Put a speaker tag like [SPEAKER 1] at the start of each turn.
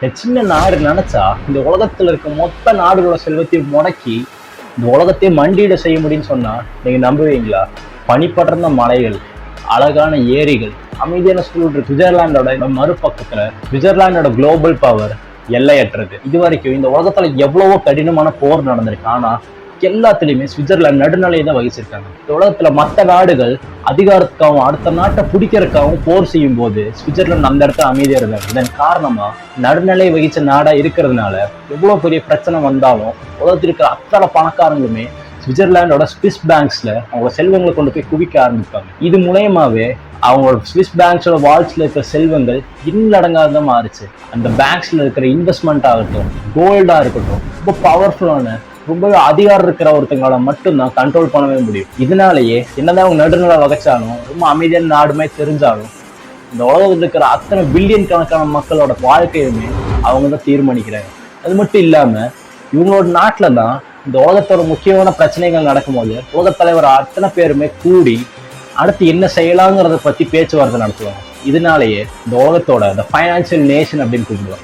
[SPEAKER 1] சின்ன நாடு நினைச்சா இந்த உலகத்துல இருக்க மொத்த நாடுகளோட செல்வத்தையும் முடக்கி இந்த உலகத்தையே மண்டியிட செய்ய முடியும்னு சொன்னா நீங்க நம்புவீங்களா? பனிப்படர்ந்த மலைகள், அழகான ஏரிகள், அமைதியான சூழல். சுவிட்சர்லாண்டோட மறுபக்கத்துல சுவிட்சர்லாண்டோட குளோபல் பவர் எல்லையற்றது. இது வரைக்கும் இந்த உலகத்துல எவ்வளவோ கடினமான போர் நடந்திருக்கு, ஆனா எல்லாத்துலயுமே சுவிட்சர்லாந்து நடுநிலையை தான் வகிச்சிருக்காங்க. இந்த உலகத்துல மற்ற நாடுகள் அதிகாரத்துக்காகவும் அடுத்த நாட்டை பிடிக்கிறதுக்காகவும் போர் செய்யும் போது சுவிட்சர்லாந்து அந்த இடத்துல அமைதியா இருந்தாங்க. இதன் காரணமா நடுநிலை வகிச்ச நாடா இருக்கிறதுனால எவ்வளவு பெரிய பிரச்சனை வந்தாலும் உலகத்தில் இருக்கிற அத்தனை பணக்காரங்களுமே சுவிட்சர்லாண்டோட ஸ்விஸ் பேங்க்ஸ்ல அவங்க செல்வங்களை கொண்டு போய் குவிக்க ஆரம்பிப்பாங்க. இது மூலயமாவே அவங்களோட ஸ்விஸ் பேங்க்ஸோட வால்ஸ்ல இருக்கிற செல்வங்கள் இன்னடங்காத மாறுச்சு. அந்த பேங்க்ஸ்ல இருக்கிற இன்வெஸ்ட்மெண்ட் ஆகட்டும், கோல்டா இருக்கட்டும், ரொம்ப பவர்ஃபுல்லான ரொம்ப அதிகாரம் இருக்கிற ஒருத்தங்களால மட்டும்தான் கண்ட்ரோல் பண்ணவே முடியும். இதனாலேயே என்னதான் அவங்க நடுநிலை வகைச்சாலும் ரொம்ப அமைதியான நாடுமே தெரிஞ்சாலும் இந்த உலகத்தில் இருக்கிற அத்தனை பில்லியன் கணக்கான மக்களோட வாழ்க்கையுமே அவங்க தான் தீர்மானிக்கிறாங்க. அது மட்டும் இல்லாம இவங்களோட நாட்டுல தான் இந்த உலகத்தோட முக்கியமான பிரச்சனைகள் நடக்கும்போது உலகத் தலைவர் அத்தனை பேருமே கூடி அடுத்து என்ன செய்யலாங்கிறத பத்தி பேச்சுவார்த்தை நடத்துவாங்க. இதனாலேயே இந்த உலகத்தோட இந்த ஃபைனான்சியல் நேஷன் அப்படின்னு கூப்பிடுவாங்க.